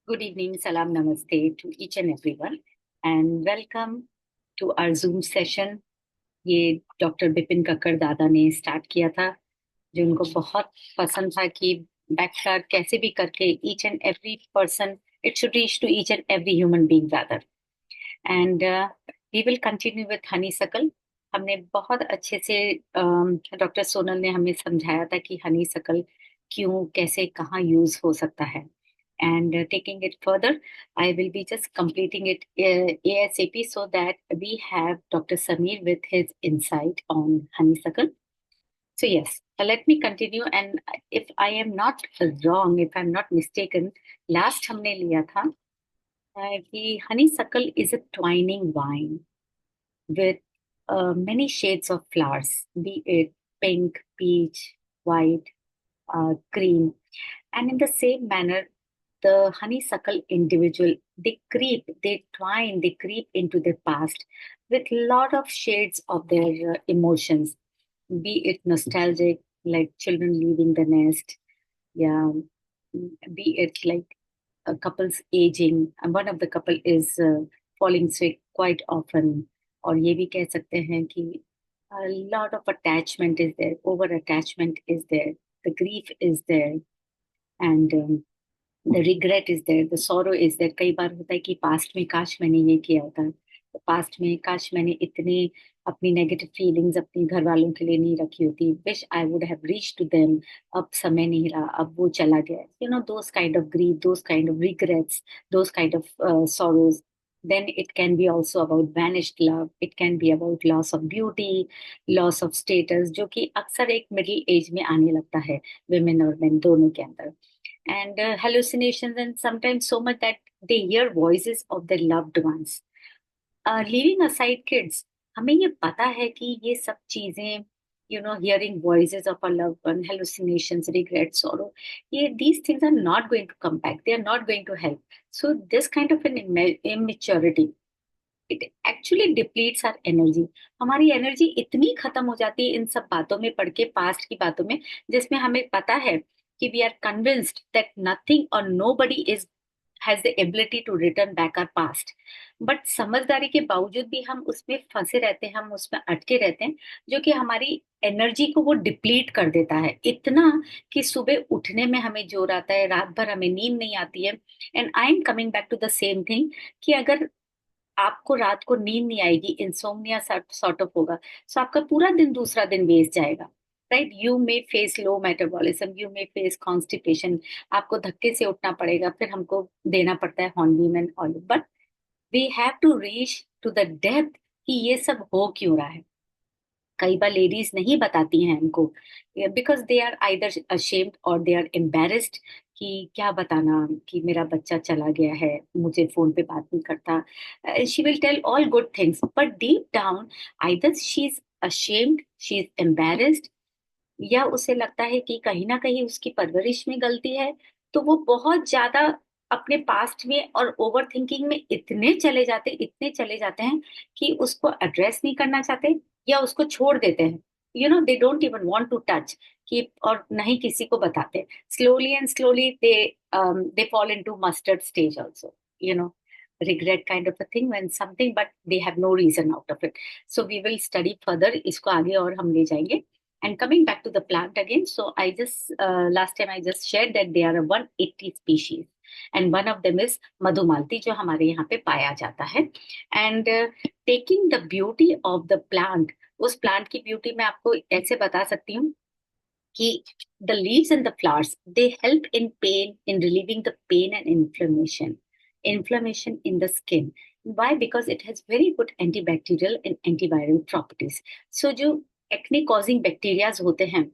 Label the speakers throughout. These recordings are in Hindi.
Speaker 1: Good evening, salam namaste to each and everyone, and welcome to our Zoom session. ये डॉक्टर बिपिन कक्कड़ दादा ने स्टार्ट किया था, जो उनको बहुत पसंद था कि बैकफ्लैग कैसे भी करके each and every person it should reach to each and every human being rather. And we will continue with honeysuckle. हमने बहुत अच्छे से डॉक्टर सोनल ने हमें समझाया था कि हनी सकल क्यों, कैसे, कहाँ यूज हो सकता है। And taking it further, I will be just completing it ASAP so that we have Dr. Samir with his insight on honeysuckle. So yes, let me continue. And if I am not wrong, if I'm not mistaken, last हमने लिया था कि honeysuckle is a twining vine with many shades of flowers, be it pink, peach, white, cream. And in the same manner, the honeysuckle individual, they twine, they creep into their past with lot of shades of their emotions, be it nostalgic, like children leaving the nest, yeah, be it like couples aging, and one of the couple is falling sick quite often, और ये भी कह सकते हैं कि a lot of attachment is there, over attachment is there, the grief is there, and the regret is there, the sorrow is there. कई बार होता है कि पास्ट में काश मैंने ये किया होता, तो पास्ट में काश मैंने इतने अपनी नेगेटिव फीलिंग्स अपने घर वालों के लिए नहीं रखी होती, wish I would have reach to them, अब समय नहीं रहा, अब वो चला गया, those kind of grief, those kind of regrets, those kind of sorrows. Then it can be also about vanished love, it can be about loss of beauty, loss of status, जो कि अक्सर एक मिडिल एज में आने लगता है, women और men दोनों के अंदर, and hallucinations, and sometimes so much that they hear voices of their loved ones. Leaving aside kids, हमें ये पता है कि ये सब चीजें, hearing voices of our loved one, hallucinations, regrets, sorrow, these things are not going to come back, they are not going to help. So this kind of an immaturity, it actually depletes our energy. हमारी एनर्जी इतनी खत्म हो जाती है इन सब बातों में पढ़ के, पास्ट की बातों में, जिसमें हमें पता है कि we are convinced that nothing और nobody is has the ability to return back are past. But समझदारी के बावजूद भी हम उसमें फंसे रहते हैं, हम उसमें अटके रहते हैं, जो कि हमारी एनर्जी को वो डिप्लीट कर देता है इतना कि सुबह उठने में हमें जोर आता है, रात भर हमें नींद नहीं आती है। And I am coming back to the same thing कि अगर आपको रात को नींद नहीं आएगी, इंसोम्निया सॉर्ट ऑफ होगा, सो आपका पूरा दिन दूसरा दिन वेस्ट जाएगा, right? You may face low metabolism, you may face constipation, आपको धक्के से उठना पड़ेगा, फिर हमको देना पड़ता है hornbeam and all, but we have to reach to the depth कि ये सब हो क्यों रहा है। कई बार लेडीज नहीं बताती हैं हमको, because they are either ashamed और दे आर एम्बेरस्ड, कि क्या बताना कि मेरा बच्चा चला गया है, मुझे फोन पे बात नहीं करता। She will tell all good things, but deep down either she is ashamed, she is embarrassed, या उसे लगता है कि कहीं ना कहीं उसकी परवरिश में गलती है। तो वो बहुत ज्यादा अपने पास्ट में और ओवर थिंकिंग में इतने चले जाते हैं कि उसको एड्रेस नहीं करना चाहते, या उसको छोड़ देते हैं। They don't even want to touch, कि और नहीं किसी को बताते। Slowly and slowly they fall into mustard stage also, you know regret kind of a thing when something, but they have no reason out of it. So we will study further, इसको आगे और हम ले जाएंगे। And coming back to the plant again, so I just last time I just shared that there are 180 species, and one of them is Madhumalti, जो हमारे यहाँ पे पाया जाता है। And taking the beauty of the plant, उस प्लांट की ब्यूटी मैं आपको ऐसे बता सकती हूँ कि the leaves and the flowers, they help in pain, in relieving the pain and inflammation in the skin. Why? Because it has very good antibacterial and antiviral properties. So जो acne causing bacteria होते हैं,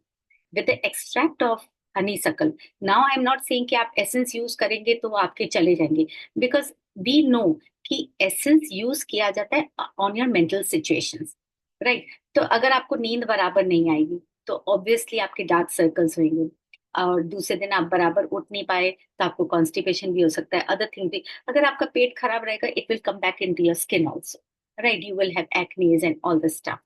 Speaker 1: with the extract of honeysuckle, now I am not saying कि आप essence यूज करेंगे तो वो आपके चले जाएंगे, because we know कि essence यूज किया जाता है on your mental situations, right? तो अगर आपको नींद बराबर नहीं आएगी तो ऑब्वियसली आपके डार्क सर्कल्स होंगे, और दूसरे दिन आप बराबर उठ नहीं पाए तो आपको कॉन्स्टिपेशन भी हो सकता है, अदर थिंग भी। अगर आपका पेट खराब रहेगा, it will come back in to your skin also, right? You will have acnes and all the stuff.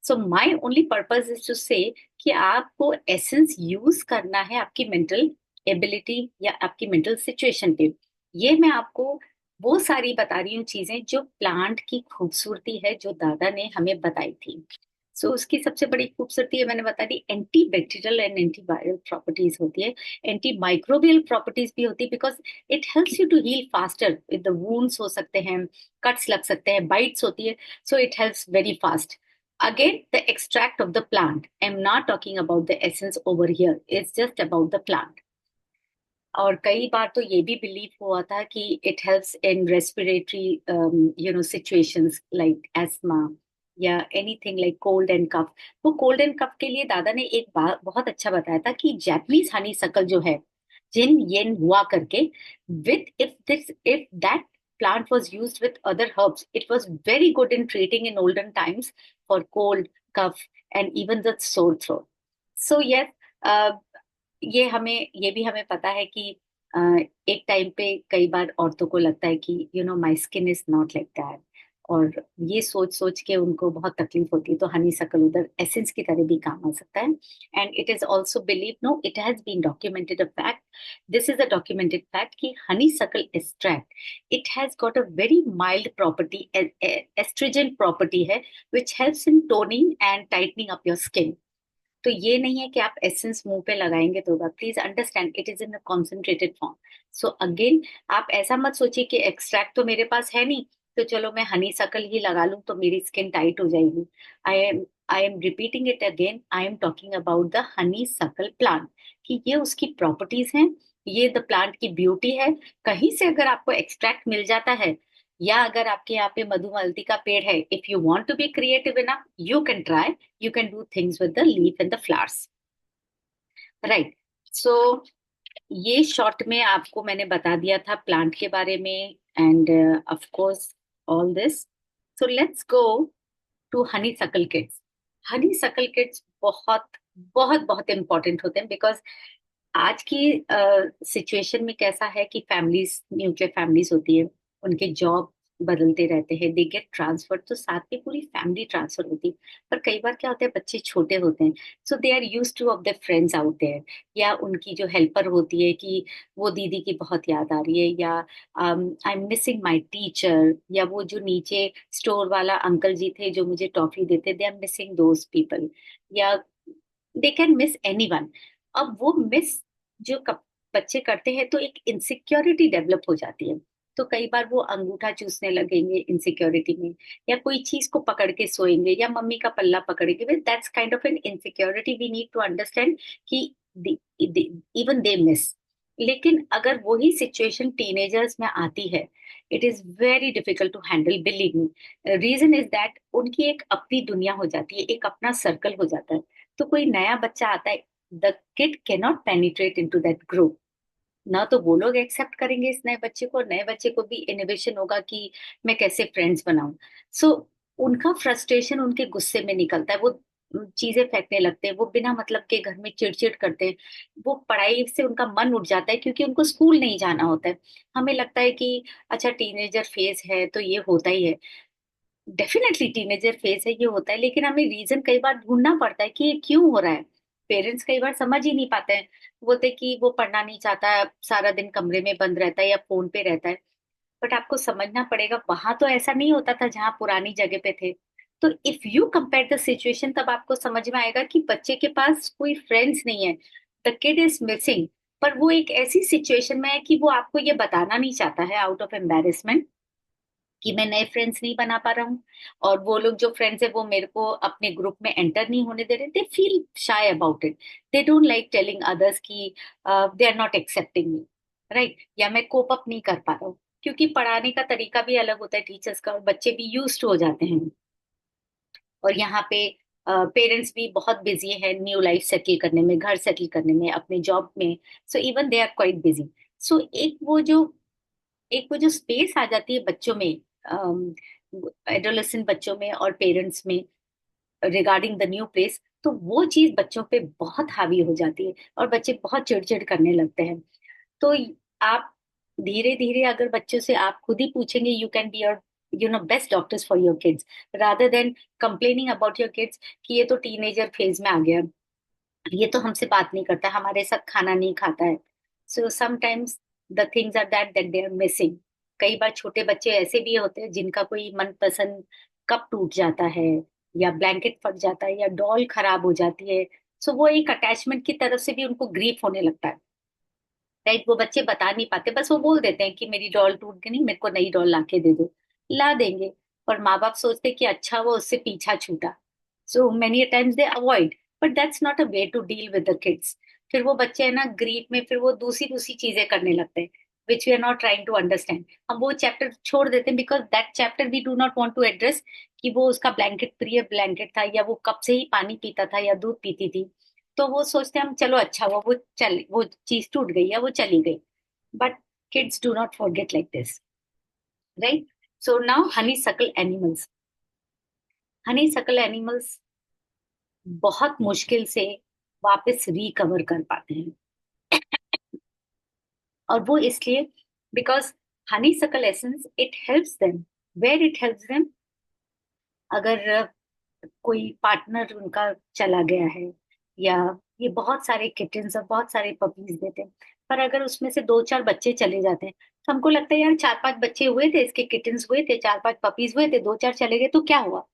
Speaker 1: So my only purpose is to say कि आपको एसेंस यूज करना है आपकी मेंटल एबिलिटी या आपकी मेंटल सिचुएशन पे। ये मैं आपको वो सारी बता रही हूँ चीजें जो प्लांट की खूबसूरती है, जो दादा ने हमें बताई थी। सो उसकी सबसे बड़ी खूबसूरती है, मैंने बता दी, anti bacterial and antiviral properties होती है, एंटी माइक्रोबियल प्रॉपर्टीज भी होती है, because it helps you to heal faster. With the wounds हो सकते हैं, कट्स लग सकते हैं, बाइट्स होती है, so it helps very fast. Again, the extract of the plant. I'm not talking about the essence over here. It's just about the plant. और कई बार तो ये भी बिलीव हुआ था कि it helps in respiratory situations like asthma या एनीथिंग लाइक कोल्ड एंड कफ. वो कोल्ड एंड कफ के लिए दादा ने एक बात बहुत अच्छा बताया था कि जैपनीज हनी सकल जो है, जिन येन हुआ करके, with if that plant was used with other herbs, it was very good in treating in olden times for cold, cough, and even the sore throat. So yes, uh, ये भी हमें पता है कि अ, एक टाइम पे कई बार औरतों को लगता है कि my skin is not like that, और ये सोच सोच के उनको बहुत तकलीफ होती है, तो हनी सकल उधर एसेंस की तरह भी काम आ सकता है. And it is also believe, no, it has been documented a fact, this is a documented fact कि honeysuckle extract, it has got a very mild property, astringent property है, which helps in toning and tightening up your skin. तो ये नहीं है कि आप एसेंस मुंह पे लगाएंगे तो होगा. Please understand, it is in a concentrated form. So again, आप ऐसा मत सोचिए कि एक्सट्रैक्ट तो मेरे पास है नहीं, तो चलो मैं हनी सकल ही लगा लूं तो मेरी स्किन टाइट हो जाएगी. I am repeating it again, I am talking about the honey सकल प्लांट, कि ये उसकी प्रॉपर्टीज हैं, ये द प्लांट की ब्यूटी है. कहीं से अगर आपको एक्सट्रैक्ट मिल जाता है, या अगर आपके यहाँ पे मधुमलती का पेड़ है, if you want to be creative enough, you can try, you can do things with the leaf and the flowers, right? So ये शॉर्ट में आपको मैंने बता दिया था प्लांट के बारे में, and of course all this. So let's go to honeysuckle kids. Honey सकल किड्स बहुत बहुत बहुत इंपॉर्टेंट होते हैं, बिकॉज आज की सिचुएशन में कैसा है कि फैमिलीज, न्यूक्लियर फैमिलीज होती है, उनके जॉब बदलते रहते हैं, दे गेट ट्रांसफर, तो साथ में पूरी फैमिली ट्रांसफर होती है. पर कई बार क्या होता है, बच्चे छोटे होते हैं, so they are use to of the friends out there, या उनकी जो हेल्पर होती है कि वो दीदी की बहुत याद आ रही है, या I am missing my teacher, या वो जो नीचे स्टोर वाला अंकल जी थे जो मुझे टॉफी देते, they are missing those people, या they can miss any one. अब वो मिस जो बच्चे करते हैं, तो एक इनसिक्योरिटी डेवलप हो जाती है. तो कई बार वो अंगूठा चूसने लगेंगे इनसिक्योरिटी में, या कोई चीज को पकड़ के सोएंगे, या मम्मी का पल्ला पकड़ेंगे. That's kind of an insecurity, we need to understand कि इवन दे मिस. लेकिन अगर वही सिचुएशन टीनेजर्स में आती है, it is very difficult to handle, believe me. Reason is that उनकी एक अपनी दुनिया हो जाती है, एक अपना सर्कल हो जाता है. तो कोई नया बच्चा आता है, the kid cannot penetrate into that group. ना तो वो लोग एक्सेप्ट करेंगे इस नए बच्चे को, नए बच्चे को भी इनोवेशन होगा कि मैं कैसे फ्रेंड्स बनाऊं. सो उनका फ्रस्ट्रेशन उनके गुस्से में निकलता है, वो चीजें फेंकने लगते हैं, वो बिना मतलब के घर में चिड़चिड़ करते हैं, वो पढ़ाई से उनका मन उठ जाता है क्योंकि उनको स्कूल नहीं जाना होता है. हमें लगता है कि अच्छा टीनेजर फेज है तो ये होता ही है. डेफिनेटली टीनेजर फेज है, ये होता है, लेकिन हमें रीजन कई बार ढूंढना पड़ता है कि ये क्यों हो रहा है. पेरेंट्स कई बार समझ ही नहीं पाते हैं, बोलते कि वो पढ़ना नहीं चाहता, सारा दिन कमरे में बंद रहता है या फोन पे रहता है. बट आपको समझना पड़ेगा, वहां तो ऐसा नहीं होता था जहां पुरानी जगह पे थे. तो if you compare the situation, तब आपको समझ में आएगा कि बच्चे के पास कोई फ्रेंड्स नहीं है, द किड इज मिसिंग. पर वो एक ऐसी सिचुएशन में है कि वो आपको ये बताना नहीं चाहता है, आउट ऑफ एम्बेरसमेंट, कि मैं नए फ्रेंड्स नहीं बना पा रहा हूँ, और वो लोग जो फ्रेंड्स है वो मेरे को अपने ग्रुप में एंटर नहीं होने दे रहे. They feel shy about it, they don't like telling others कि they are not accepting me, right, या मैं कोप अप नहीं कर पा रहा हूँ, क्योंकि पढ़ाने का तरीका भी अलग होता है टीचर्स का, और बच्चे भी यूज हो जाते हैं. और यहाँ पे पेरेंट्स भी बहुत बिजी है न्यू लाइफ सेटल करने में, घर सेटल करने में, अपने जॉब में. So even they are quite busy. So एक वो जो स्पेस आ जाती है बच्चों में, एडोलेसेंट बच्चों में और पेरेंट्स में, रिगार्डिंग द न्यू प्लेस, तो वो चीज बच्चों पे बहुत हावी हो जाती है, और बच्चे बहुत चिड़चिड़ करने लगते हैं. तो आप धीरे धीरे अगर बच्चों से आप खुद ही पूछेंगे, you can be your best doctors for your kids, rather than complaining about your kids कि ये तो टीनेजर फेज में आ गया, ये तो हमसे बात नहीं करता, हमारे साथ खाना नहीं खाता है. So sometimes the things are that they are missing. कई बार छोटे बच्चे ऐसे भी होते हैं जिनका कोई मनपसंद कप टूट जाता है, या ब्लैंकेट फट जाता है, या डॉल खराब हो जाती है। सो वो एक अटैचमेंट की तरफ से भी उनको ग्रीफ होने लगता है। राइट, वो बच्चे बता नहीं पाते, बस वो बोल देते हैं कि मेरी डॉल टूट गई, नहीं मेरे को नई डॉल ला के दे दो। ला देंगे। और माँ बाप सोचते हैं कि अच्छा वो उससे पीछा छूटा। So many times they avoid, but that's not a way to deal with the kids. फिर वो बच्चे है ना ग्रीफ में, फिर वो दूसरी दूसरी चीजें करने लगते हैं, which we are not trying to understand. हम वो चैप्टर छोड़ देते हैं, because that chapter we do not want to address, कि वो उसका ब्लैंकेट प्रिय ब्लैंकेट था, या वो कब से ही पानी पीता था या दूध पीती थी। तो वो सोचते हैं हम चलो अच्छा हुआ वो चीज टूट गई या वो चली गई। But kids do not forget like this, right? So now honeysuckle animals बहुत मुश्किल से वापस रिकवर कर पाते हैं। और वो इसलिए because honeysuckle essence it helps them, where it helps them, अगर कोई पार्टनर उनका चला गया है, या ये बहुत सारे किटन्स और बहुत सारे पपीज देते हैं, पर अगर उसमें से दो चार बच्चे चले जाते हैं, तो हमको लगता है यार चार पांच बच्चे हुए थे, इसके किटन्स हुए थे, चार पांच पपीज हुए थे, दो चार चले गए तो क्या हुआ।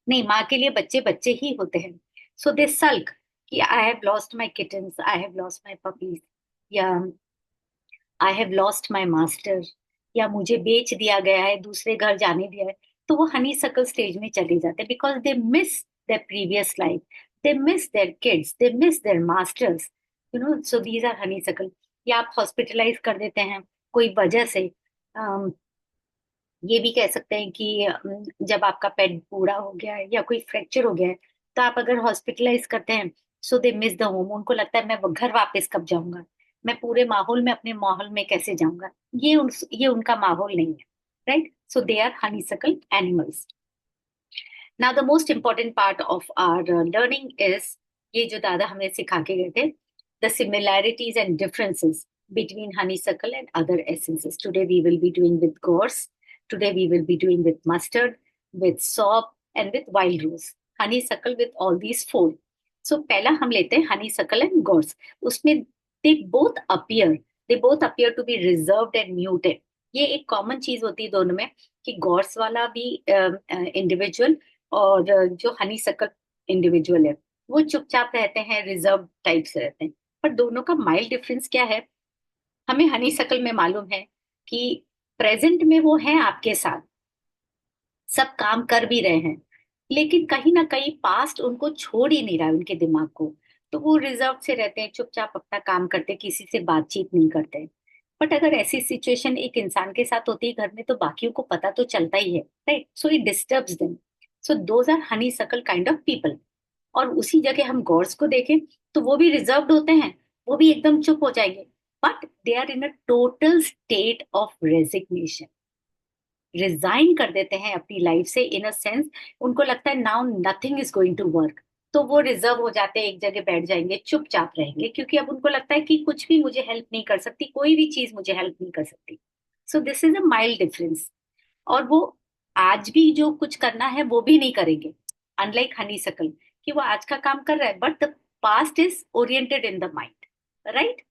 Speaker 1: नहीं, माँ के लिए बच्चे बच्चे ही होते हैं। सो दे सल्क कि I have lost my kittens, I have lost my puppies, या I have lost my master, या मुझे बेच दिया गया है, दूसरे घर जाने दिया है। तो वो हनी सकल स्टेज में चले जाते हैं, because they miss their previous life, they miss their kids, they miss their masters, you know. So these are honeysuckle. या आप हॉस्पिटलाइज कर देते हैं कोई वजह से। अम, ये भी कह सकते हैं कि जब आपका पेट बूढ़ा हो गया है या कोई फ्रैक्चर हो गया है, तो आप अगर हॉस्पिटलाइज करते हैं, so they miss the home. उनको लगता है मैं वो घर वापस कब जाऊंगा, मैं पूरे माहौल में अपने माहौल में कैसे जाऊंगा। ये उनका माहौल नहीं है। Right, so they are honeysuckle animals. Now the most important part of our learning is, ये जो दादा हमें सिखा के गए थे, the similarities and differences between honeysuckle and other essences. Today we will be doing with gorse. Today we will be doing with mustard, with sop, and with wild rose. Honeysuckle with all these four. So पहला हम लेते हैं honeysuckle and gorse. उसमें they both appear, they both appear to be reserved and muted. ये एक कॉमन चीज होती है दोनों में, कि गॉर्स वाला भी इंडिविजुअल और जो हनी सकल इंडिविजुअल है, वो चुपचाप रहते हैं, रिजर्व टाइप से रहते हैं। पर दोनों का माइल्ड डिफरेंस क्या है, हमें हनी सकल में मालूम है कि प्रेजेंट में वो हैं आपके साथ, सब काम कर भी रहे हैं, लेकिन कहीं ना कहीं पास्ट उनको छोड़ ही नहीं रहा है उनके दिमाग को। तो वो रिजर्व से रहते हैं, चुपचाप अपना काम करते, किसी से बातचीत नहीं करते। बट अगर ऐसी सिचुएशन एक इंसान के साथ होती है घर में, तो बाकियों को पता तो चलता ही है, right? So it disturbs them. So those are honeysuckle kind of people. और उसी जगह हम गॉड्स को देखें, तो वो भी रिजर्व्ड होते हैं, वो भी एकदम चुप हो जाएंगे, but they are in a total state of resignation. Resign कर देते हैं अपनी लाइफ से, इन अ सेंस उनको लगता है now nothing is going to work. तो वो रिजर्व हो जाते हैं, एक जगह बैठ जाएंगे, चुपचाप रहेंगे, क्योंकि अब उनको लगता है कि कुछ भी मुझे हेल्प नहीं कर सकती, कोई भी चीज मुझे हेल्प नहीं कर सकती। So this is a mild difference. और वो आज भी जो कुछ करना है वो भी नहीं करेंगे, अनलाइक हनी सकल, कि वो आज का काम कर रहा है, but the past is oriented in the mind. Right,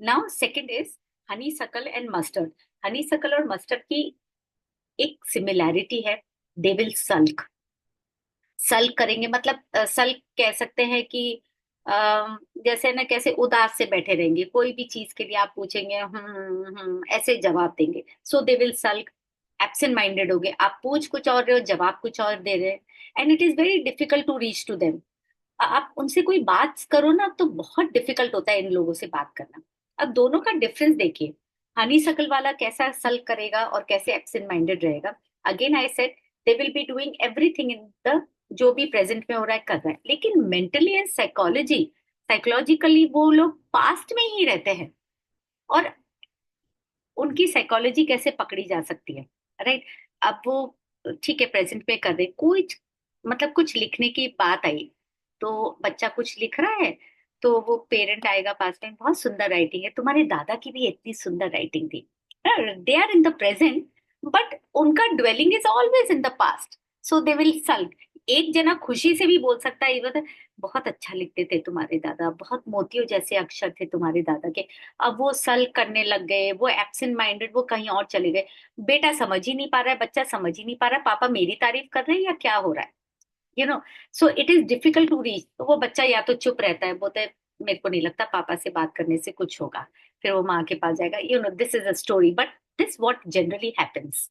Speaker 1: now second is Honey सकल एंड मस्टर्ड। हनी सकल और मस्टर्ड की एक सिमिलैरिटी है, दे विल सल्क। सल्क करेंगे मतलब सल्क कह सकते हैं कि जैसे ना कैसे उदास से बैठे रहेंगे, कोई भी चीज के लिए आप पूछेंगे ऐसे जवाब देंगे। सो दे विल सल्क, एब्सेंट माइंडेड हो गए, आप पूछ कुछ और रहे हो, जवाब कुछ और दे रहे हैं, and it is very difficult to reach to them. आप उनसे कोई बात करो ना, तो बहुत डिफिकल्ट होता है इन लोगों से बात करना। अब दोनों का डिफरेंस देखिए, हनी सकल वाला कैसा सल्क करेगा और कैसे एब्सेंट माइंडेड रहेगा। Again I said they will be doing everything in the, जो भी प्रेजेंट में हो रहा है कर रहा है, लेकिन मेंटली एंड साइकोलॉजिकली वो लोग पास्ट में ही रहते हैं। और उनकी साइकोलॉजी कैसे पकड़ी जा सकती है, राइट? अब वो ठीक है प्रेजेंट में कर रहे, कोई मतलब कुछ लिखने की बात आई, तो बच्चा कुछ लिख रहा है, तो वो पेरेंट आएगा पास में, बहुत सुंदर राइटिंग है, तुम्हारे दादा की भी इतनी सुंदर राइटिंग थी। They are in the present, but उनका dwelling is always in the past. So they will sulk, एक जना खुशी से भी बोल सकता है, ये बता, बहुत अच्छा लिखते थे तुम्हारे दादा, बहुत मोतियों जैसे अक्षर थे तुम्हारे दादा के, अब वो सल्क करने लग गए, वो एब्सेंट माइंडेड, वो कहीं और चले गए। बेटा समझ ही नहीं पा रहा है, बच्चा समझ ही नहीं पा रहा है, पापा मेरी तारीफ कर रहे हैं या क्या हो रहा है, you know. So it is difficult to reach. तो वो बच्चा या तो चुप रहता है, बोलता है मेरे को नहीं लगता पापा से बात करने से कुछ होगा, फिर वो माँ के पास जाएगा, this is a story, but this what generally happens.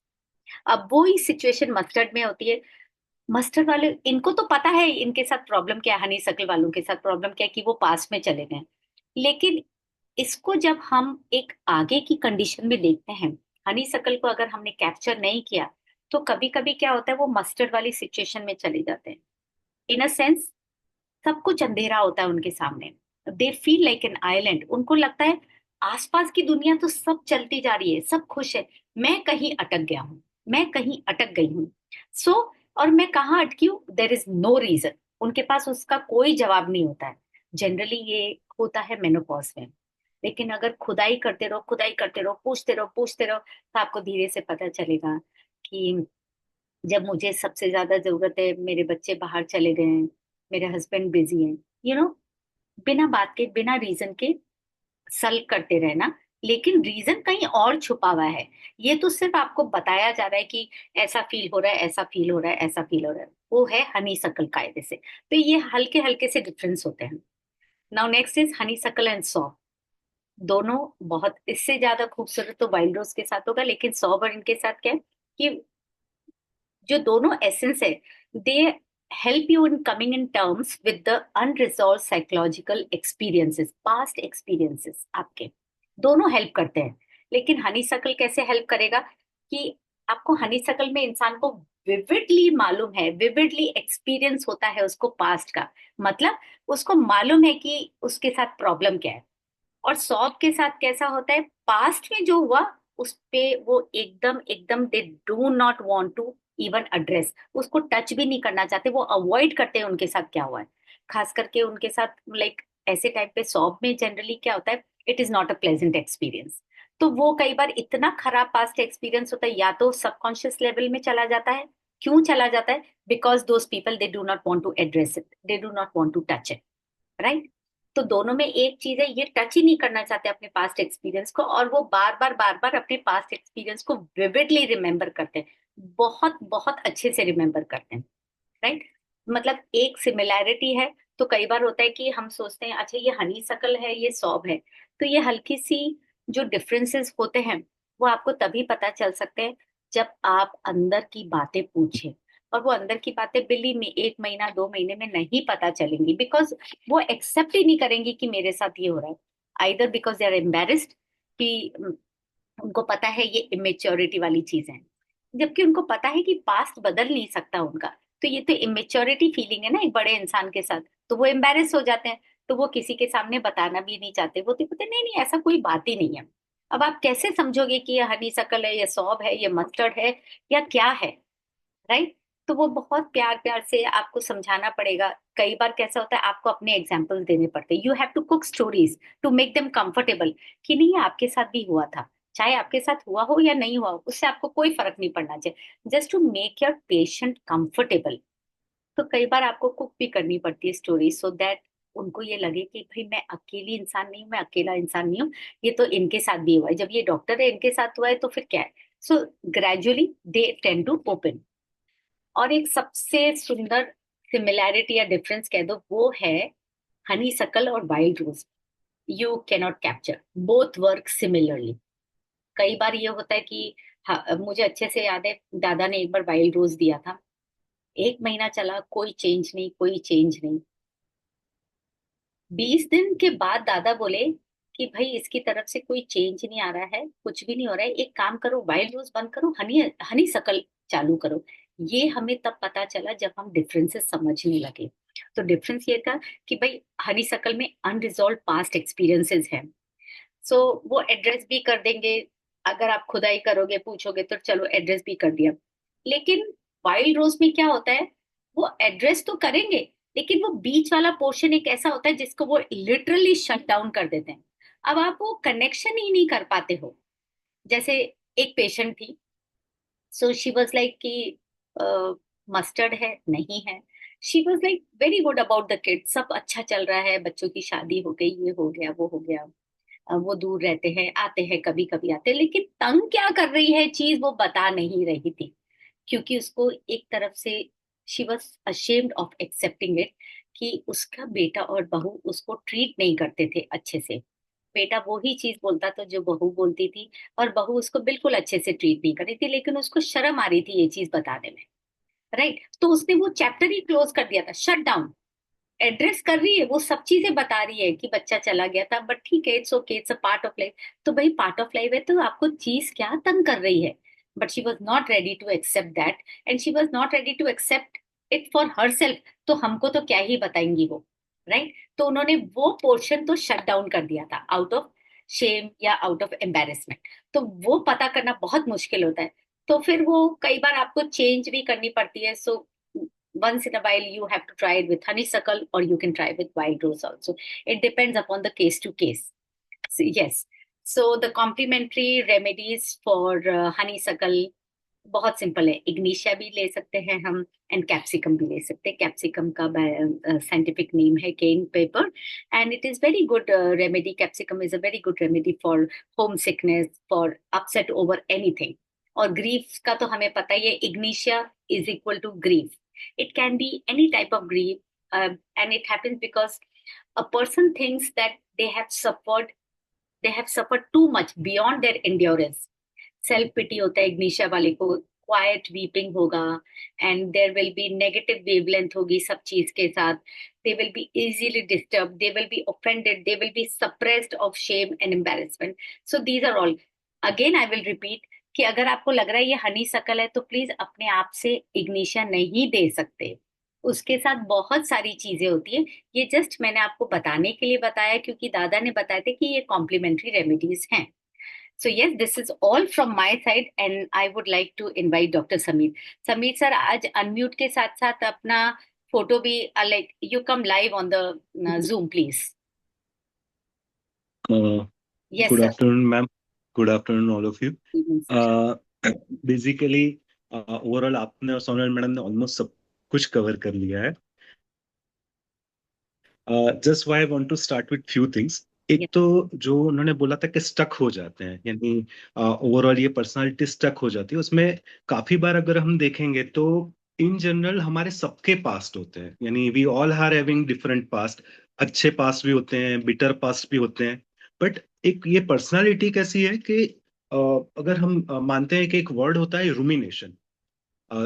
Speaker 1: अब वो ही सिचुएशन मस्टर्ड में होती है। मस्टर्ड वाले, इनको तो पता है इनके साथ प्रॉब्लम क्या है, हनी शक्ल वालों के साथ प्रॉब्लम क्या है, कि वो पास में चले गए। लेकिन इसको जब हम एक आगे की कंडीशन में देखते हैं, हनी शक्ल को अगर हमने कैप्चर नहीं किया, तो कभी कभी क्या होता है, वो मस्टर्ड वाली सिचुएशन में चले जाते हैं। इन अ सेंस, सब कुछ अंधेरा होता है उनके सामने। They feel like an island. उनको लगता है आसपास की दुनिया तो सब चलती जा रही है, सब खुश है, मैं कहीं अटक गया हूँ, मैं कहीं अटक गई हूँ। सो और मैं कहाँ अटकी हूँ, देर इज नो रीजन। उनके पास उसका कोई जवाब नहीं होता है। जनरली ये होता है मेनोपॉज में। लेकिन अगर खुदाई करते रहो, खुदाई करते रहो, पूछते रहो, पूछते रहो, तो आपको धीरे से पता चलेगा कि जब मुझे सबसे ज्यादा जरूरत है, मेरे बच्चे बाहर चले गए हैं, मेरे हस्बैंड बिजी हैं, यू नो, बिना बात के, बिना रीजन के सल्व करते रहना। लेकिन रीजन कहीं और छुपा हुआ है। ये तो सिर्फ आपको बताया जा रहा है कि ऐसा फील हो रहा है, ऐसा फील हो रहा है, ऐसा फील हो रहा है। वो है हनी सकल कायदे से। तो ये हल्के हल्के से डिफरेंस होते हैं। नाउ नेक्स्ट इज हनी सकल एंड सॉ। दोनों बहुत, इससे ज्यादा खूबसूरत तो वाइल्ड रोज के साथ होगा, लेकिन सौ और इनके साथ क्या है कि जो दोनों एसेंस है, they help you in coming in terms with the unresolve psychological experiences, past experiences आपके, दोनों हेल्प करते हैं। लेकिन हनी सकल कैसे हेल्प करेगा कि आपको हनी सकल में इंसान को विविडली मालूम है, विविडली एक्सपीरियंस होता है उसको पास्ट का, मतलब उसको मालूम है कि उसके साथ प्रॉब्लम क्या है। और सौंफ के साथ कैसा होता है, पास्ट में जो हुआ उस पे वो एकदम एकदम they do not want to even address, उसको टच भी नहीं करना चाहते, वो अवॉइड करते हैं उनके साथ क्या हुआ है। खास करके उनके साथ लाइक ऐसे टाइप पे सौंफ में जनरली क्या होता है, it is not a pleasant experience. तो वो कई बार इतना खराब पास्ट एक्सपीरियंस होता है, या तो सबकॉन्शियस लेवल में चला जाता है। क्यों चला जाता है? Because those people they do not want to address it, they do not want to touch it, right. तो दोनों में एक चीज है, ये टच ही नहीं करना चाहते अपने पास्ट एक्सपीरियंस को, और वो बार बार अपने पास्ट एक्सपीरियंस को विविडली रिमेम्बर करते हैं, बहुत बहुत अच्छे से रिमेम्बर करते हैं, राइट। मतलब एक सिमिलैरिटी है। तो कई बार होता है कि हम सोचते हैं अच्छा ये हनी सकल है, ये सौब है। तो ये हल्की सी जो डिफरेंसेस होते हैं, वो आपको तभी पता चल सकते हैं जब आप अंदर की बातें पूछें। और वो अंदर की बातें बिलीव में 1 महीना 2 महीने में नहीं पता चलेंगी, बिकॉज वो एक्सेप्ट ही नहीं करेंगी कि मेरे साथ ये हो रहा है। Either because they are embarrassed, कि उनको पता है ये इमेच्योरिटी वाली चीज है, जबकि उनको पता है कि पास्ट बदल नहीं सकता उनका। तो ये तो इमेच्योरिटी फीलिंग है ना एक बड़े इंसान के साथ, तो वो एम्बेरेस हो जाते हैं। तो वो किसी के सामने बताना भी नहीं चाहते, वो तो बोलते नहीं नहीं ऐसा कोई बात ही नहीं है। अब आप कैसे समझोगे कि ये हनी शकल है, ये सौब है, ये मस्टर्ड है, या क्या है, राइट। तो वो बहुत प्यार प्यार से आपको समझाना पड़ेगा। कई बार कैसा होता है, आपको अपने एग्जाम्पल्स देने पड़ते हैं, you have to cook stories to make them comfortable, कि नहीं ये आपके साथ भी हुआ था, चाहे आपके साथ हुआ हो या नहीं हुआ हो, उससे आपको कोई फर्क नहीं पड़ना चाहिए, just to make your patient comfortable. तो कई बार आपको कुक भी करनी पड़ती है स्टोरी, सो दैट उनको ये लगे कि भाई मैं अकेली इंसान नहीं हूँ, मैं अकेला इंसान नहीं हूँ, ये तो इनके साथ भी हुआ है, जब ये डॉक्टर है इनके साथ हुआ है तो फिर क्या है। So gradually they tend to open. और एक सबसे सुंदर सिमिलैरिटी या डिफरेंस कह दो, वो है हनी सकल और wild rose. You cannot capture, both work similarly. कई बार ये होता है कि मुझे अच्छे से याद है, दादा ने एक बार वाइल्ड रोज दिया था, 1 महीना चला, कोई चेंज नहीं, कोई चेंज नहीं। 20 दिन के बाद दादा बोले कि भाई इसकी तरफ से कोई चेंज नहीं आ रहा है, कुछ भी नहीं हो रहा है, एक काम करो वाइल्ड रोज बंद करो, हनी हनी सकल चालू करो। ये हमें तब पता चला जब हम डिफरेंसेस समझने लगे। तो डिफरेंस ये था कि भाई हनी सकल में अनरिजॉल्व पास्ट एक्सपीरियंसेस हैं, सो वो एड्रेस भी कर देंगे। अगर आप खुदाई करोगे, पूछोगे, तो चलो एड्रेस भी कर दिया। लेकिन वाइल्ड रोज में क्या होता है, वो एड्रेस तो करेंगे, लेकिन वो बीच वाला पोर्शन एक ऐसा होता है जिसको वो लिटरली शट डाउन कर देते हैं। अब आप वो कनेक्शन ही नहीं कर पाते हो। जैसे एक पेशेंट थी, सो शी वाज लाइक कि मस्टर्ड है नहीं है। She was like very good about the kids, सब अच्छा चल रहा है, बच्चों की शादी हो गई, ये हो गया वो हो गया। वो दूर रहते हैं, आते हैं, कभी कभी आते हैं, लेकिन तंग क्या कर रही है चीज वो बता नहीं रही थी, क्योंकि उसको एक तरफ से she was ashamed of accepting it कि उसका बेटा और बहू उसको ट्रीट नहीं करते थे अच्छे से। बेटा वो ही चीज बोलता था जो बहू बोलती थी, और बहू उसको बिल्कुल अच्छे से ट्रीट नहीं कर रही थी, लेकिन उसको शर्म आ रही थी ये चीज बताने में। राइट, तो उसने वो चैप्टर ही क्लोज कर दिया था, शट डाउन। एड्रेस कर रही है, वो सब चीजें बता रही है कि बच्चा चला गया था, बट ठीक है, it's okay, it's a part of life. तो भाई पार्ट ऑफ लाइफ है, तो आपको चीज क्या तंग कर रही है? But she was not ready to accept that, and she was not ready to accept it for herself. तो हमको तो क्या ही बताएंगी वो। राइट, तो उन्होंने वो पोर्शन तो शट डाउन कर दिया था आउट ऑफ शेम या आउट ऑफ एम्बेरसमेंट। तो वो पता करना बहुत मुश्किल होता है। तो फिर वो कई बार आपको चेंज भी करनी पड़ती है। सो once in a while you have to try it with honeysuckle, or you can try with wild rose also. It depends upon the case to case. So, yes, so the complementary remedies for honeysuckle बहुत सिंपल है। इग्निशिया भी ले सकते हैं हम, एंड कैप्सिकम भी ले सकते हैं। कैप्सिकम का साइंटिफिक नेम है cayenne pepper, and it is very good remedy. Capsicum is a very good remedy for home sickness, for upset over anything. और ग्रीफ का तो हमें पता ही है, ignatia is equal to grief. It can be any type of grief, and it happens because a person thinks that they have suffered they have suffered too much beyond their endurance. Self pity होता है इग्निशिया वाले को, क्वाइट वीपिंग होगा, and there will be negative wavelength होगी सब चीज के साथ। They will be easily disturb, they will be offended, they will be suppressed of shame and embarrassment. So these are all, again I will repeat, कि अगर आपको लग रहा है ये हनी सकल है, तो प्लीज अपने आप से इग्निशिया नहीं दे सकते। उसके साथ बहुत सारी चीजें होती है। ये जस्ट मैंने आपको बताने के लिए बताया, क्योंकि दादा ने बताया था कि ये कॉम्प्लीमेंट्री रेमेडीज हैं। So yes, this is all from my side, and I would like to invite Dr. Sameer. Sameer sir, आज unmute के साथ साथ अपना फोटो भी, like you come live on the Zoom, please. Yes,
Speaker 2: Good
Speaker 1: sir.
Speaker 2: afternoon, ma'am. Good afternoon, all of you.
Speaker 1: Evening, sir.
Speaker 2: Uh, Basically, overall आपने और सोनल मैडम ने ऑलमोस्ट सब कुछ कवर कर लिया है। Just why I want to start with few things. एक
Speaker 1: Yes,
Speaker 2: तो जो उन्होंने बोला था कि स्टक हो जाते हैं, यानी ओवरऑल ये पर्सनालिटी स्टक हो जाती है, उसमें काफी बार अगर हम देखेंगे तो इन जनरल हमारे सबके पास्ट होते हैं, यानी we all are having different past. अच्छे पास्ट भी होते हैं, बिटर पास्ट भी होते हैं। बट एक ये पर्सनालिटी कैसी है कि अगर हम मानते हैं कि एक वर्ड होता है रूमिनेशन।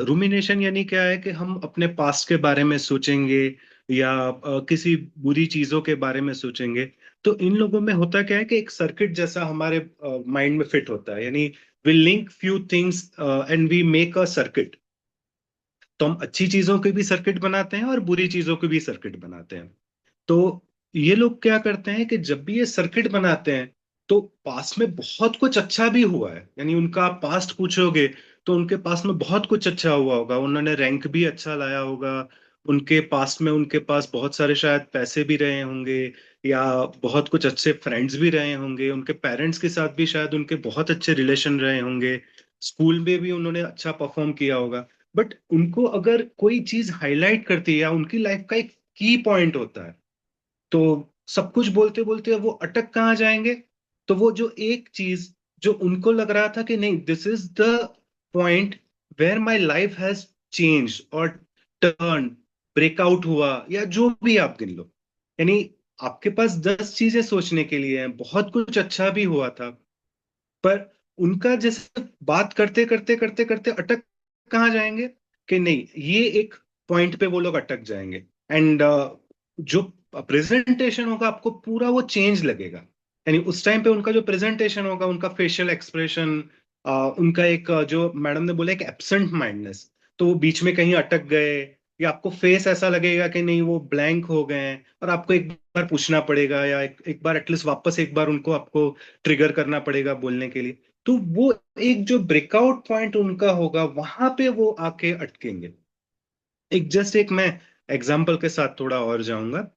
Speaker 2: रूमिनेशन यानी क्या है कि हम अपने पास्ट के बारे में सोचेंगे या किसी बुरी चीजों के बारे में सोचेंगे। तो इन लोगों में होता क्या है कि एक सर्किट जैसा हमारे माइंड में फिट होता है, यानी we link few things and we make a circuit. तो हम अच्छी चीजों के भी सर्किट बनाते हैं और बुरी चीजों के भी सर्किट बनाते हैं। तो ये लोग क्या करते हैं कि जब भी ये सर्किट बनाते हैं तो पास्ट में बहुत कुछ अच्छा भी हुआ है, यानी उनका पास्ट पूछोगे तो उनके पास में बहुत कुछ अच्छा हुआ होगा, उन्होंने रैंक भी अच्छा लाया होगा। उनके पास्ट में उनके पास बहुत सारे शायद पैसे भी रहे होंगे, या बहुत कुछ अच्छे फ्रेंड्स भी रहे होंगे, उनके पेरेंट्स के साथ भी शायद उनके बहुत अच्छे रिलेशन रहे होंगे, स्कूल में भी उन्होंने अच्छा परफॉर्म किया होगा। बट उनको अगर कोई चीज हाईलाइट करती है या उनकी लाइफ का एक की पॉइंट होता है, तो सब कुछ बोलते बोलते वो अटक कहाँ जाएंगे? तो वो जो एक चीज जो उनको लग रहा था कि नहीं, this is the point where my life has change और टर्न, ब्रेकआउट हुआ, या जो भी आप गिन लो। यानी आपके पास 10 चीजें सोचने के लिए हैं, बहुत कुछ अच्छा भी हुआ था, पर उनका जैसे बात करते करते करते करते अटक कहाँ जाएंगे कि नहीं, ये एक पॉइंट पे वो लोग अटक जाएंगे। एंड जो प्रेजेंटेशन होगा आपको पूरा वो चेंज लगेगा। यानी उस टाइम पे उनका जो प्रेजेंटेशन होगा, उनका फेशियल एक्सप्रेशन, उनका एक जो मैडम ने बोला एक एब्सेंट माइंडनेस, तो वो बीच में कहीं अटक गए, या आपको फेस ऐसा लगेगा कि नहीं वो ब्लैंक हो गए हैं, और आपको एक बार पूछना पड़ेगा, या एक बार एटलीस्ट वापस एक बार उनको आपको ट्रिगर करना पड़ेगा बोलने के लिए। तो वो एक जो ब्रेकआउट पॉइंट उनका होगा, वहां पे वो आके अटकेंगे। एक जस्ट एक मैं एग्जाम्पल के साथ थोड़ा और जाऊंगा।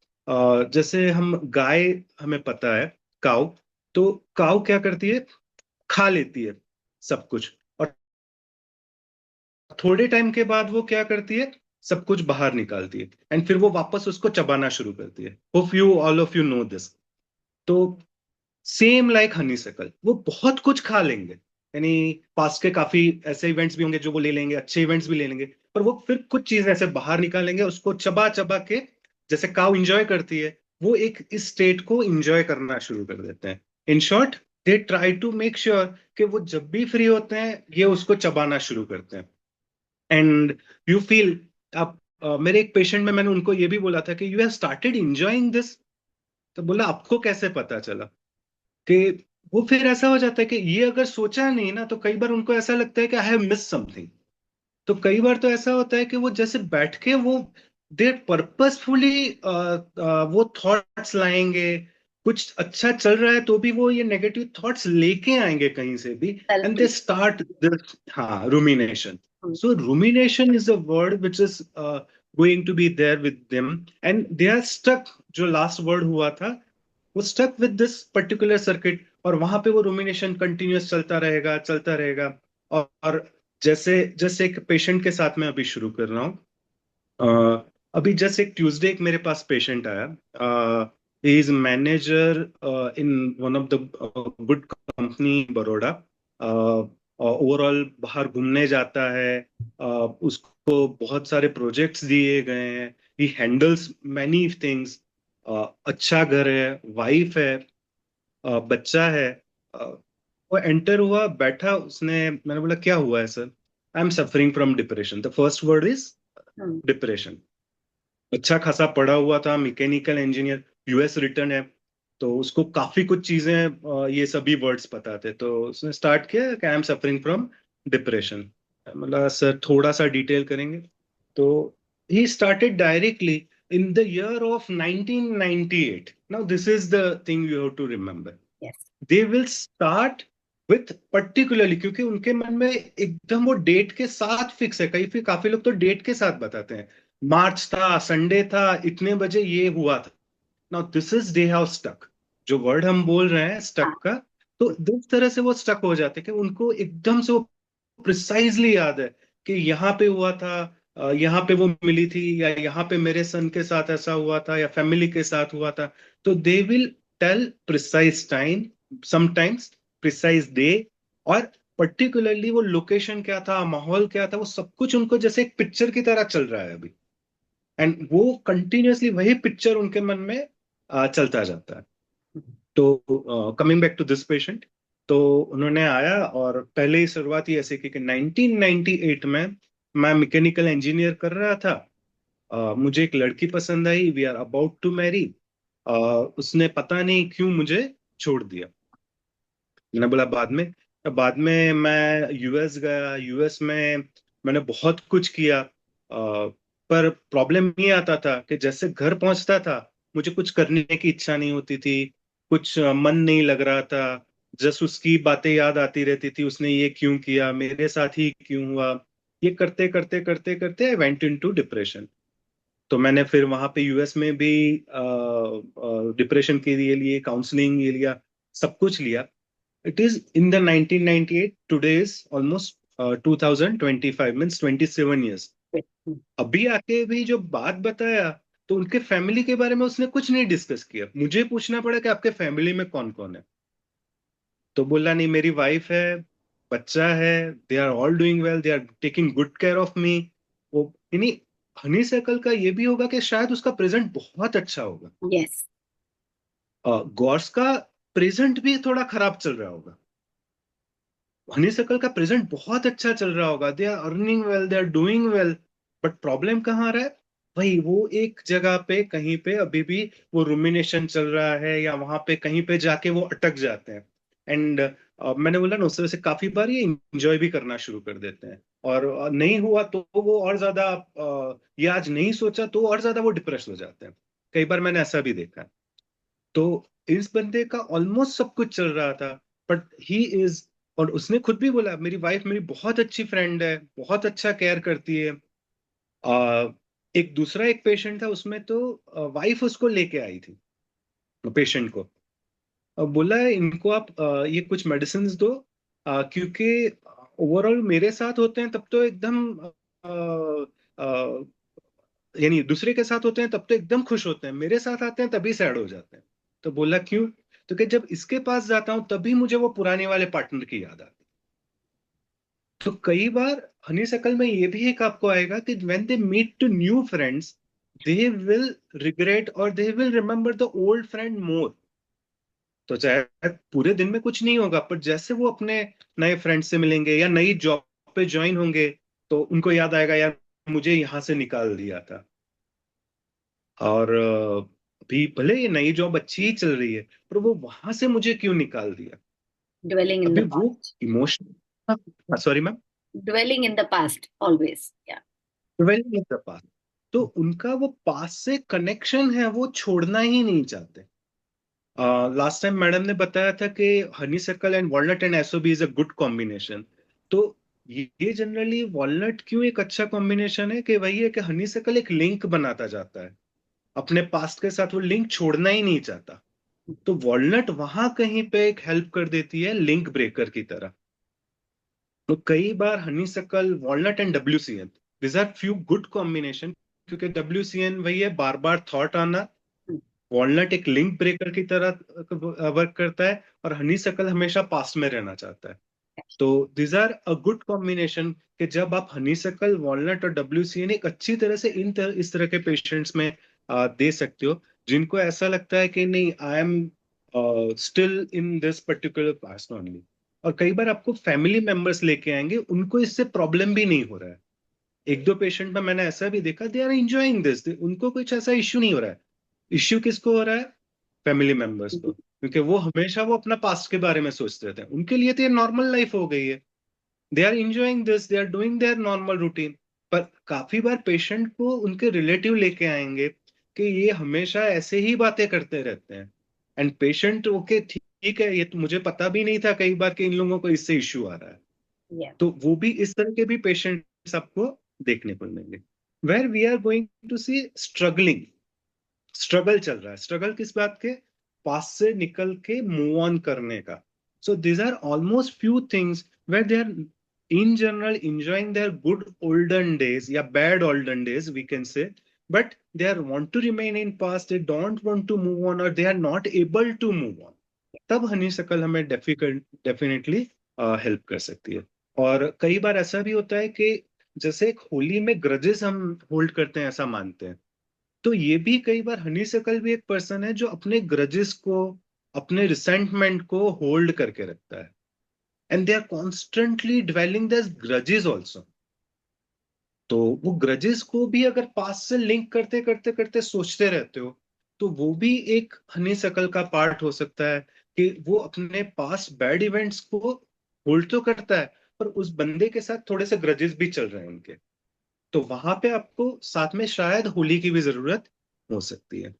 Speaker 2: जैसे हम गाय, हमें पता है काऊ, तो काऊ क्या करती है, खा लेती है सब कुछ, और थोड़े टाइम के बाद वो क्या करती है, सब कुछ बाहर निकालती है, एंड फिर वो वापस उसको चबाना शुरू करती है। Hope you all of you know this. तो सेम लाइक हनी सकल, वो बहुत कुछ खा लेंगे, यानी पास्ट के काफी ऐसे इवेंट्स भी होंगे जो वो ले लेंगे, अच्छे इवेंट्स भी ले लेंगे, पर वो फिर कुछ चीजें ऐसे बाहर निकालेंगे, उसको चबा चबा के, जैसे काउ इंजॉय करती है, वो एक इस स्टेट को इंजॉय करना शुरू कर देते हैं। In short, they try to make sure कि वो जब भी फ्री होते हैं ये उसको चबाना शुरू करते हैं। एंड यू फील, आप मेरे एक पेशेंट में मैंने उनको ये भी बोला था कि you have started enjoying this. तो बोला आपको कैसे पता चला? कि वो फिर ऐसा हो जाता है कि ये अगर सोचा नहीं ना, तो कई बार उनको ऐसा लगता है कि आई हैव मिस समथिंग। तो कई बार तो ऐसा होता है कि वो जैसे बैठ के वो देर पर्पसफुली वो थॉट्स लाएंगे, कुछ अच्छा चल रहा है तो भी वो ये नेगेटिव थॉट्स लेके आएंगे कहीं से भी, and
Speaker 1: self.
Speaker 2: They start this, हाँ, rumination. So rumination is a word which is going to be there with them, and they are stuck. जो लास्ट वर्ड हुआ था, वो stuck with this particular circuit, और वहां पे वो रूमिनेशन कंटिन्यूअस चलता रहेगा, चलता रहेगा। और जैसे जैसे एक पेशेंट के साथ मैं अभी शुरू कर रहा हूँ। अभी जैसे एक ट्यूसडे एक मेरे पास पेशेंट आया। He is manager in one of the good company Baroda. Overall बाहर घूमने जाता है। उसको बहुत सारे प्रोजेक्ट्स दिए गए हैं। ही हैंडल्स मैनी थिंग्स। अच्छा घर है, वाइफ है, बच्चा है। अ, वो एंटर हुआ, बैठा, उसने, मैंने बोला क्या हुआ है sir? I am suffering from depression. The first word is depression. अच्छा खासा पढ़ा हुआ था, मैकेनिकल इंजीनियर, यूएस रिटर्न है, तो उसको काफी कुछ चीजें, ये सभी वर्ड्स पता थे। तो उसने स्टार्ट किया कि I am suffering from depression. मतलब सर थोड़ा सा डिटेल करेंगे? तो he started directly in the year of 1998। Now this is the thing you have to remember.
Speaker 1: Yes.
Speaker 2: They will start with particularly, क्योंकि उनके मन में एकदम वो डेट के साथ फिक्स है। कई फिर काफी लोग तो डेट के साथ बताते हैं, मार्च था, संडे था, इतने बजे ये हुआ था। Now this is they have stuck. जो वर्ड हम बोल रहे हैं
Speaker 1: हाँ।
Speaker 2: स्टक का, तो जिस तरह से वो स्टक हो जाते हैं कि उनको एकदम से वो प्रिसाइजली याद है कि यहाँ पे हुआ था, यहाँ पे वो मिली थी, या यहाँ पे मेरे सन के साथ ऐसा हुआ था, या फैमिली के साथ हुआ था। तो they will tell precise time, sometimes precise day, और पर्टिकुलरली वो लोकेशन क्या था, माहौल क्या था, वो सब कुछ उनको जैसे एक पिक्चर की तरह चल रहा है अभी। एंड वो कंटिन्यूअसली वही पिक्चर उनके मन में चलता जाता है। तो coming back to this patient, तो उन्होंने आया और पहले ही शुरुआत ही ऐसे की कि 1998 में मैं मैकेनिकल इंजीनियर कर रहा था। मुझे एक लड़की पसंद आई, we are about to marry. उसने पता नहीं क्यों मुझे छोड़ दिया। मैंने बोला बाद में। बाद में मैं यूएस गया, यूएस में मैंने बहुत कुछ किया, पर प्रॉब्लम ये आता था कि जैसे घर पहुंचता था, मुझे कुछ करने की इच्छा नहीं होती थी, कुछ मन नहीं लग रहा था। जस्ट उसकी बातें याद आती रहती थी, उसने ये क्यों किया, मेरे साथ ही क्यों हुआ। ये करते करते करते करते आई वेंट इनटू डिप्रेशन। तो मैंने फिर वहां पे यूएस में भी डिप्रेशन के लिए काउंसलिंग ये लिया, सब कुछ लिया। It is in the 1998. Today is almost 2025, means 27 years. अभी आके भी जो बात बताया, तो उनके फैमिली के बारे में उसने कुछ नहीं डिस्कस किया। मुझे पूछना पड़ा कि आपके फैमिली में कौन कौन है? तो बोला नहीं, मेरी वाइफ है, बच्चा है, they are all doing well, they are taking good care of me. वो यानी हनी सर्कल का ये भी होगा कि शायद उसका प्रेजेंट बहुत अच्छा होगा,
Speaker 1: यस।
Speaker 2: गॉड्स का प्रेजेंट भी थोड़ा खराब चल रहा होगा। हनी सर्कल का प्रेजेंट बहुत अच्छा चल रहा होगा, they are earning well, they are doing well, but problem कहाँ आ रहा है? वही वो एक जगह पे कहीं पे अभी भी वो रुमिनेशन चल रहा है, या वहां पे कहीं पे जाके वो अटक जाते हैं। एंड मैंने बोला ना, उस तरह से काफी बार ये इंजॉय भी करना शुरू कर देते हैं, और नहीं हुआ तो वो और ज्यादा, ये आज नहीं सोचा तो और ज्यादा वो डिप्रेस हो जाते हैं। कई बार मैंने ऐसा भी देखा है। तो इस बंदे का ऑलमोस्ट सब कुछ चल रहा था, बट ही इज, और उसने खुद भी बोला मेरी वाइफ मेरी बहुत अच्छी फ्रेंड है, बहुत अच्छा केयर करती है। आ, एक दूसरा एक पेशेंट था, उसमें तो वाइफ उसको लेके आई थी, पेशेंट को। बोला इनको आप ये कुछ मेडिसिन दो, क्योंकि ओवरऑल मेरे साथ होते हैं तब तो एकदम अ, अ, यानी दूसरे के साथ होते हैं तब तो एकदम खुश होते हैं, मेरे साथ आते हैं तभी सैड हो जाते हैं। तो बोला क्यों? तो कि जब इसके पास जाता हूँ तभी मुझे वो पुराने वाले पार्टनर की याद आती है। तो कई बार हनी सकल में ये भी एक आपको आएगा कि when they meet to new friends, they will regret और they will remember the old friend more. तो चाहे पूरे दिन में कुछ नहीं होगा, पर जैसे वो अपने नए फ्रेंड से मिलेंगे या नई जॉब पे ज्वाइन होंगे, तो उनको याद आएगा, यार मुझे यहाँ से निकाल दिया था। और अभी भले ये नई जॉब अच्छी ही चल रही है, पर वो वहां से मुझे क्यों निकाल दिया?
Speaker 1: Dwelling in
Speaker 2: अभी
Speaker 1: the
Speaker 2: वो
Speaker 1: past.
Speaker 2: Emotion, sorry ma'am,
Speaker 1: Dwelling in the past always. Yeah.
Speaker 2: Well in the past. तो उनका वो पास से कनेक्शन है, वो छोड़ना ही नहीं चाहते। लास्ट टाइम मैडम ने बताया था कि Honey circle and walnut and SOB is a good combination. तो ये जनरली वॉलनट क्यों एक अच्छा कॉम्बिनेशन है, कि वही है कि हनी सर्कल एक लिंक बनाता जाता है अपने पास्ट के साथ, वो लिंक छोड़ना ही नहीं चाहता। तो वॉलनट वहां कहीं पे एक हेल्प कर देती है लिंक ब्रेकर की तरह। तो कई बार honeysuckle, walnut and WCN, this are few good combination. क्योंकि डब्ल्यूसीएन वही है, बार बार थॉट आना, वॉलनट एक लिंक ब्रेकर की तरह वर्क करता है, और हनी सकल हमेशा पास्ट में रहना चाहता है। तो this are a good combination, कि जब आप हनी सकल, वॉलनट और डब्ल्यूसीएन एक अच्छी तरह से इस तरह के पेशेंट्स में दे सकते हो, जिनको ऐसा लगता है कि नहीं, I am still in this particular past only. और कई बार आपको फैमिली मेंबर्स लेके आएंगे, उनको इससे प्रॉब्लम भी नहीं हो रहा है। एक दो पेशेंट में मैंने ऐसा भी देखा, दे आर एंजॉयिंग दिस, उनको कुछ ऐसा इश्यू नहीं हो रहा है। इश्यू किसको हो रहा है? फैमिली मेंबर्स को, क्योंकि वो हमेशा वो अपना पास्ट के बारे में सोचते रहते हैं, उनके लिए तो ये नॉर्मल लाइफ हो गई है। They are enjoying this, they are doing their normal routine. पर काफी बार पेशेंट को उनके रिलेटिव लेके आएंगे कि ये हमेशा ऐसे ही बातें करते रहते हैं, एंड पेशेंट ओके ठीक है, ये तो मुझे पता भी नहीं था कई बार कि इन लोगों को इससे इश्यू आ रहा है।
Speaker 1: Yeah.
Speaker 2: तो वो भी, इस तरह के भी पेशेंट्स आपको देखने को मिलेंगे, where we are going to see struggling. Struggle चल रहा है, स्ट्रगल किस बात के? पास से निकल के मूव ऑन करने का। So these are almost few things where they are in general enjoying their good olden days या bad olden days we can say, but they are want to remain in past, they don't want to move on, or they are not able to move on। तब हनी शकल हमें डेफिनेटली हेल्प कर सकती है। और कई बार ऐसा भी होता है कि जैसे एक होली में ग्रजेस हम होल्ड करते हैं ऐसा मानते हैं, तो ये भी कई बार हनी सकल भी एक पर्सन है जो अपने ग्रजेस को, अपने रिसेंटमेंट को होल्ड करके रखता है, and they are constantly dwelling this grudges also. तो वो ग्रजेस को भी अगर पास से लिंक करते करते करते सोचते रहते हो, तो वो भी एक हनी सकल का पार्ट हो सकता है, कि वो अपने पास बैड इवेंट्स को होल्ड तो करता है, पर उस बंदे के साथ थोड़े से ग्रजेस भी चल रहे हैं उनके। तो वहां पे आपको साथ में शायद होली की भी जरूरत हो सकती है।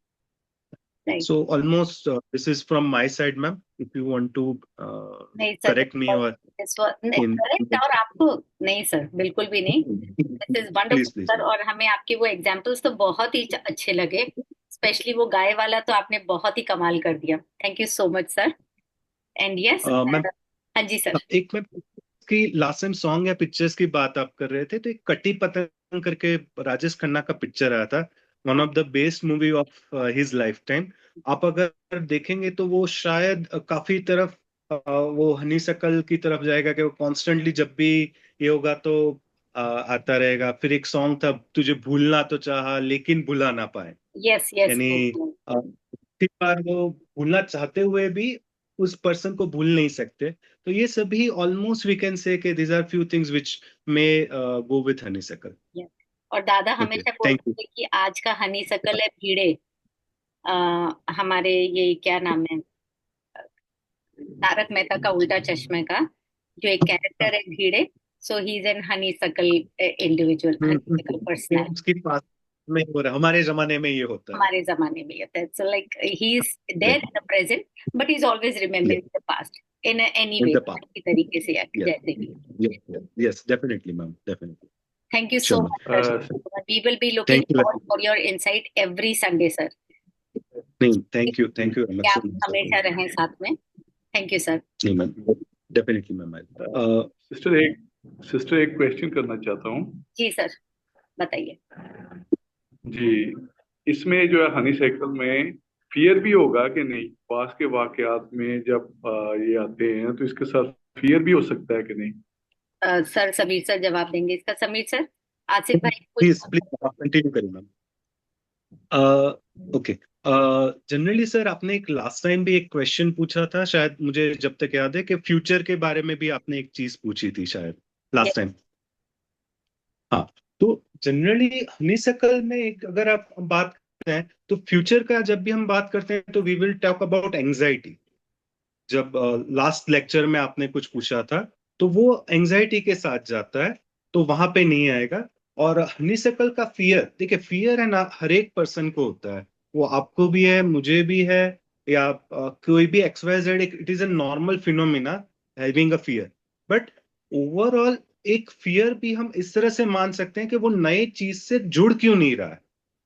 Speaker 1: Right.
Speaker 2: So almost this is from my side, ma'am. If you want to
Speaker 1: नहीं sir,
Speaker 2: correct me or in
Speaker 1: correct, और आपको नहीं सर, बिल्कुल भी नहीं। This is
Speaker 2: please,
Speaker 1: wonderful
Speaker 2: please,
Speaker 1: sir,
Speaker 2: ma'am.
Speaker 1: और हमें आपके वो एग्जाम्पल्स तो बहुत ही अच्छे लगे। स्पेशली वो गाय वाला तो आपने बहुत ही कमाल कर दिया। Thank you so much sir. And yes,
Speaker 2: ma'am,
Speaker 1: हाँ जी सर।
Speaker 2: एक मैं की लास्ट टाइम सॉन्ग या पिक्चर्स की बात आप कर रहे थे, तो एक कटी पतंग करके राजेश खन्ना का पिक्चर आया था, one of the best movie of his life time. आप अगर देखेंगे तो वो शायद काफी तरफ वो हनी सकल की तरफ जाएगा, कि वो कॉन्स्टेंटली जब भी ये होगा तो आता रहेगा। फिर एक सॉन्ग था, तुझे भूलना तो चाहा लेकिन भुला ना पाए,
Speaker 1: यस यस।
Speaker 2: यानी कई बार वो भूलना चाहते हुए भी उस पर्सन को भूल नहीं सकते। तो ये सभी ऑलमोस्ट वी कैन से कि these are few things which may go with honeysuckle.
Speaker 1: और दादा
Speaker 2: ओके,
Speaker 1: हमेशा
Speaker 2: थैंक
Speaker 1: बोलते
Speaker 2: यू।
Speaker 1: थे कि आज का हनी सकल है भीड़े। हमारे ये क्या नाम है, तारक मेहता का उल्टा चश्मे का जो एक कैरेक्टर है भीड़े, सो ही इज एन हनी सकल इंडिविजुअल, हनी सकल पर्सनैलिटी।
Speaker 2: उसके पास में हो रहा है, हमारे जमाने में ये होता है।
Speaker 1: हमारे जमाने में ये था, so like he is there
Speaker 2: Yes,
Speaker 1: in the present, but he is always
Speaker 2: yes,
Speaker 1: remembering the past in any
Speaker 2: in
Speaker 1: way,
Speaker 2: the past.
Speaker 1: किसी तरीके से या
Speaker 2: Yes,
Speaker 1: जैसे भी।
Speaker 2: yes, yes, yes, definitely, ma'am, definitely.
Speaker 1: Thank you so
Speaker 2: Sure, ma'am.
Speaker 1: Much sir. We will be looking
Speaker 2: Thank you very
Speaker 1: forward
Speaker 2: much.
Speaker 1: For your insight every Sunday sir.
Speaker 2: नहीं, thank you very much
Speaker 1: आप
Speaker 2: so much.
Speaker 1: हमेशा रहें साथ में। Thank you sir.
Speaker 2: नहीं, मैम, डेफिनेटली मैम।
Speaker 3: सिस्टर एक क्वेश्चन करना चाहता हूँ।
Speaker 1: जी सर, बताइए।
Speaker 3: जी, इसमें जो है हनी साइकिल में फियर भी होगा कि नहीं? पास के वाकयात में जब ये आते हैं तो इसके साथ फियर भी हो सकता है कि नहीं?
Speaker 1: सर समीर सर जवाब देंगे इसका। समीर सर, आसिफ भाई कुछ।
Speaker 2: प्लीज प्लीज आप कंटिन्यू करिए मैम। ओके। जनरली सर आपने एक लास्ट टाइम भी एक क्वेश्चन पूछा था शायद, मुझे जब तक याद है कि फ्यूचर के बारे में भी आपने एक चीज पूछी थी शायद लास्ट टाइम। हाँ। तो जनरली हनीसकल में एक अगर आप बात करते हैं तो फ्यूचर का जब भी हम बात करते हैं तो we will talk about anxiety. जब लास्ट लेक्चर में आपने कुछ पूछा था तो वो एंजाइटी के साथ जाता है, तो वहां पे नहीं आएगा। और हनीसकल का फियर, देखिए फियर है ना, हर एक पर्सन को होता है। वो आपको भी है, मुझे भी है, या कोई भी XYZ, it is a normal phenomena having a fear. But overall एक फियर भी हम इस तरह से मान सकते हैं कि वो नए चीज से जुड़ क्यों नहीं रहा है,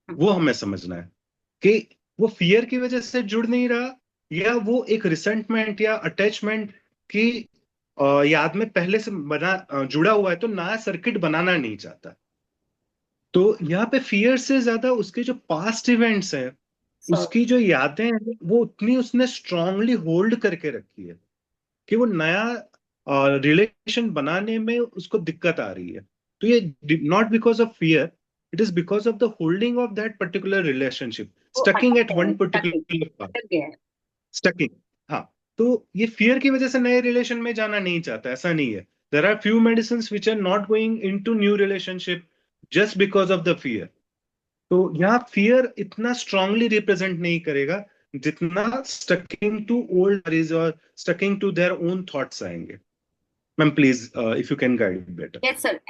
Speaker 2: वो हमें समझना है कि वो फियर की वजह से जुड़ नहीं रहा, या वो एक रिसेंटमेंट या अटैचमेंट की याद में पहले से जुड़ा हुआ है, तो नया सर्किट बनाना नहीं चाहता। तो यहाँ पे फियर से ज्यादा उसके जो पास्ट इवेंट्स हैं,
Speaker 1: सो
Speaker 2: उसकी जो यादें हैं, वो उतनी उसने स्ट्रांगली होल्ड करके रखी है कि वो नया रिलेशन बनाने में उसको दिक्कत आ रही है। तो ये not because of fear, it is because of the holding of that particular relationship,
Speaker 1: वो
Speaker 2: स्टकिंग
Speaker 1: अटक
Speaker 2: एट
Speaker 1: गया
Speaker 2: वन
Speaker 1: है,
Speaker 2: पर्टिकुलर पार्ट,
Speaker 1: अटक गया है।
Speaker 2: स्टकिंग। हाँ। तो ये फियर की वजह से नए रिलेशन में जाना नहीं चाहता, ऐसा नहीं है। There are few medicine which are not going in to new relationship just because of the fear. तो यहाँ फियर इतना स्ट्रांगली रिप्रेजेंट नहीं करेगा जितना स्टकिंग टू ओल्ड और स्टकिंग टू देयर ओन थॉट्स आएंगे। Ma'am please if you can guide better.
Speaker 1: Yes sir.